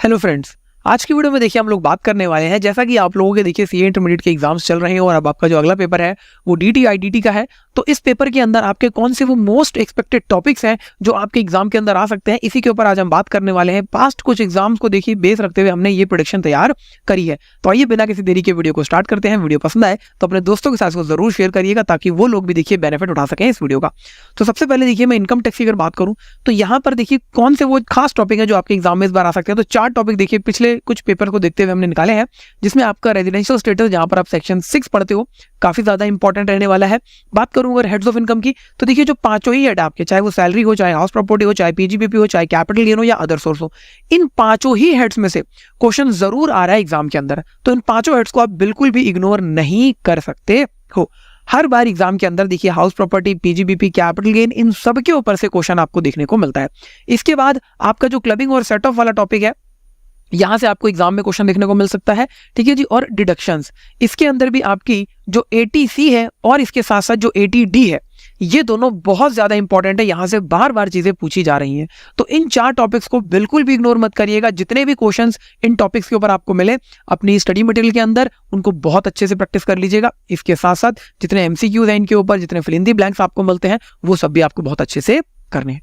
Hello friends, आज की video में देखिए हम लोग बात करने वाले हैं, जैसा कि आप लोगों के देखिए सीए इंटरमीडिएट के एग्जाम्स चल रहे हैं और अब आपका जो अगला पेपर है वो डीटी आईडीटी का है। तो इस पेपर के अंदर आपके कौन से वो मोस्ट एक्सपेक्टेड टॉपिक्स हैं जो आपके एग्जाम के अंदर आ सकते हैं, इसी के ऊपर आज हम बात करने वाले हैं। पास्ट कुछ एग्जाम्स को देखिए बेस रखते हुए हमने ये प्रेडिक्शन तैयार करी है। तो आइए बिना किसी देरी के वीडियो को स्टार्ट करते हैं। वीडियो पसंद आए तो अपने दोस्तों के साथ इसको जरूर शेयर करिएगा ताकि वो लोग भी देखिए बेनिफिट उठा सकें इस वीडियो का। तो सबसे पहले देखिए मैं इनकम टैक्स की अगर बात करूं तो यहाँ पर देखिए कौन से वो खास टॉपिक है जो आपके एग्जाम में इस बार आ सकते हैं। तो 4 टॉपिक देखिए पिछले कुछ पेपर को देखते हुए हमने निकाले हैं, जिसमें आपका रेजिडेंशियल स्टेटस जहां पर आप सेक्शन 6 पढ़ते हो काफी ज्यादा इंपॉर्टेंट रहने वाला है। बात करूं अगर हेड्स ऑफ इनकम की तो देखिए जो पांचों ही हेड आपके, चाहे वो सैलरी हो, चाहे हाउस प्रॉपर्टी हो, चाहे पीजीबीपी हो, चाहे कैपिटल गेन हो या अदर सोर्स हो, इन पांचों ही हेड्स में से क्वेश्चन जरूर आ रहा है एग्जाम के अंदर। तो इन पांचों हेड्स को आप बिल्कुल भी इग्नोर नहीं कर सकते हो। हर बार एग्जाम के अंदर देखिए house property, PGBP, capital gain, इन सब के ऊपर से क्वेश्चन आपको देखने को मिलता है। इसके बाद आपका जो क्लबिंग और सेट ऑफ वाला टॉपिक है, यहां से आपको एग्जाम में क्वेश्चन देखने को मिल सकता है, ठीक है जी। और डिडक्शंस, इसके अंदर भी आपकी जो एटीसी है और इसके साथ साथ जो एटीडी है, ये दोनों बहुत ज्यादा इंपॉर्टेंट है। यहां से बार बार चीजें पूछी जा रही हैं। तो इन 4 टॉपिक्स को बिल्कुल भी इग्नोर मत करिएगा। जितने भी क्वेश्चंस इन टॉपिक्स के ऊपर आपको मिले अपनी स्टडी मटेरियल के अंदर, उनको बहुत अच्छे से प्रैक्टिस कर लीजिएगा। इसके साथ साथ जितने एमसीक्यूज हैं इनके ऊपर, जितने फिल इन द ब्लैंक्स आपको मिलते हैं, वो सब भी आपको बहुत अच्छे से करने हैं।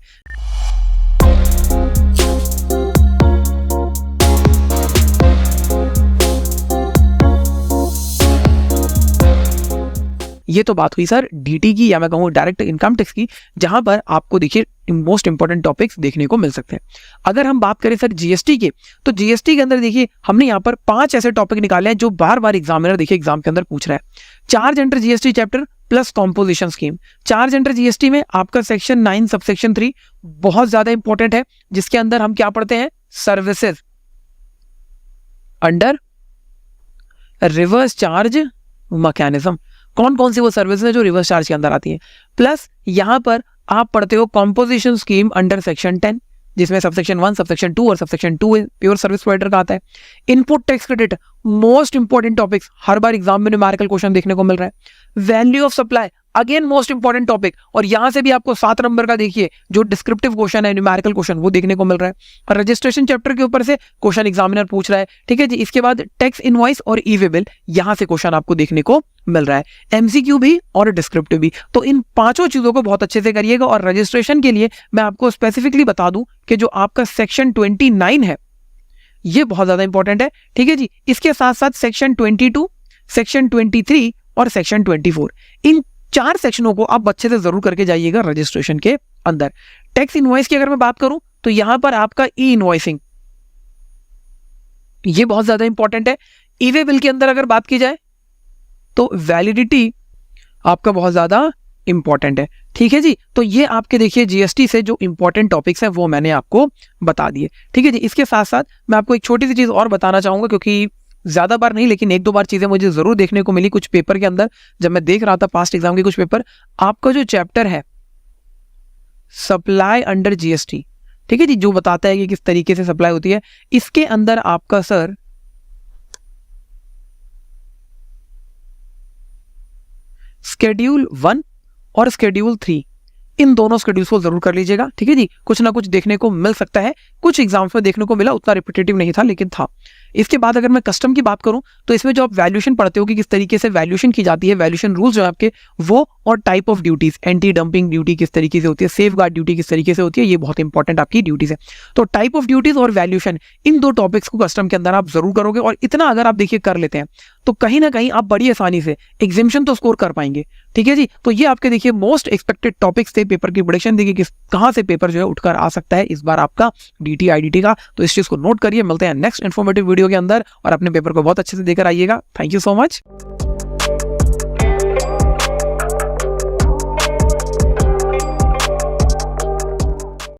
ये तो बात हुई सर डीटी की, या मैं कहूँ डायरेक्ट इनकम टैक्स की, जहां पर आपको देखिए मोस्ट इंपॉर्टेंट टॉपिक्स देखने को मिल सकते हैं। अगर हम बात करें सर जीएसटी के, तो जीएसटी के अंदर देखिए हमने यहाँ पर 5 ऐसे टॉपिक निकाले हैं जो बार बार एग्जामिनर देखिए एग्जाम के अंदर पूछ रहा है। Charge enter GST chapter plus composition scheme. Charge enter GST में आपका सेक्शन 9 सबसेक्शन 3 बहुत ज्यादा इंपॉर्टेंट है, जिसके अंदर हम क्या पढ़ते हैं, services under reverse charge mechanism. कौन कौन सी वो सर्विस है जो रिवर्स चार्ज के अंदर आती है। प्लस यहां पर आप पढ़ते हो कॉम्पोजिशन स्कीम अंडर सेक्शन 10, जिसमें सबसेक्शन 1, सबसेक्शन 2 और सबसेक्शन 2 प्योर सर्विस प्रोवाइडर का आता है। Input tax credit, most important topics, हर बार एग्जाम में न्यूमेरिकल क्वेश्चन देखने को मिल रहा है। Value of supply, again most important topic, और यहां से भी आपको 7 नंबर का देखिए जो डिस्क्रिप्टिव क्वेश्चन है, न्यूमेरिकल क्वेश्चन, वो देखने को मिल रहा है। और रजिस्ट्रेशन चैप्टर के ऊपर से क्वेश्चन एग्जामिनर पूछ रहा है, ठीक है जी। इसके बाद टैक्स इनवॉइस और ई वे बिल, यहां से क्वेश्चन आपको देखने को मिल रहा है, एमसीक्यू भी और डिस्क्रिप्टिव भी। तो इन 5 चीजों को बहुत अच्छे से करिएगा। और रजिस्ट्रेशन के लिए मैं आपको स्पेसिफिकली बता दूं कि जो आपका सेक्शन 29 है ये बहुत ज्यादा इंपॉर्टेंट है, ठीक है जी। इसके साथ साथ सेक्शन 22, सेक्शन 23 और सेक्शन 24, इन 4 सेक्शनों को आप अच्छे से जरूर करके जाइएगा रजिस्ट्रेशन के अंदर। टैक्स इनवॉइस की अगर मैं बात करूं तो यहां पर आपका ई इनवॉइसिंग, ये बहुत ज्यादा इंपॉर्टेंट है। ई वे बिल के अंदर अगर बात की जाए तो वैलिडिटी आपका बहुत ज्यादा इंपॉर्टेंट है, ठीक है जी। तो ये आपके देखिए जीएसटी से जो इंपॉर्टेंट टॉपिक्स हैं वो मैंने आपको बता दिए, ठीक है जी। इसके साथ साथ मैं आपको एक छोटी सी चीज और बताना चाहूंगा, क्योंकि ज्यादा बार नहीं लेकिन 1-2 बार चीजें मुझे जरूर देखने को मिली कुछ पेपर के अंदर। जब मैं देख रहा था पास्ट एग्जाम के कुछ पेपर, आपका जो चैप्टर है सप्लाई अंडर जीएसटी, ठीक है जी, जो बताता है कि किस तरीके से सप्लाई होती है, इसके अंदर आपका सर शेड्यूल 1 और शेड्यूल 3, इन दोनों शेड्यूल्स को जरूर कर लीजिएगा, ठीक है जी। कुछ ना कुछ देखने को मिल सकता है, कुछ एग्जाम्स में देखने को मिला, उतना रिपीटेटिव नहीं था लेकिन था। इसके बाद अगर मैं कस्टम की बात करूं तो इसमें जो आप वैल्यूएशन पढ़ते हो कि किस तरीके से वैल्यूएशन की जाती है, वैल्यूएशन रूल्स जो है आपके वो, और type of duties, anti dumping duty किस तरीके से होती है, सेफ गार्ड ड्यूटी किस तरीके से होती है, ये बहुत इंपॉर्टेंट आपकी ड्यूटीज है। तो टाइप ऑफ ड्यूटीज और वैल्यूएशन, इन 2 टॉपिक्स को कस्टम के अंदर आप जरूर करोगे। और इतना अगर आप देखिए कर लेते हैं तो कहीं ना कहीं आप बड़ी आसानी से एग्जामिशन तो स्कोर कर पाएंगे, ठीक है जी। तो ये आपके देखिए मोस्ट एक्सपेक्टेड टॉपिक्स थे। पेपर की प्रेडिक्शन देखिए किस कहां से पेपर जो है उठकर आ सकता है इस बार आपका डीटी आईडीटी का। तो इस चीज को नोट करिए। मिलते हैं नेक्स्ट इन्फॉर्मेटिव वीडियो के अंदर, और अपने पेपर को बहुत अच्छे से देकर आइएगा। Thank you so much.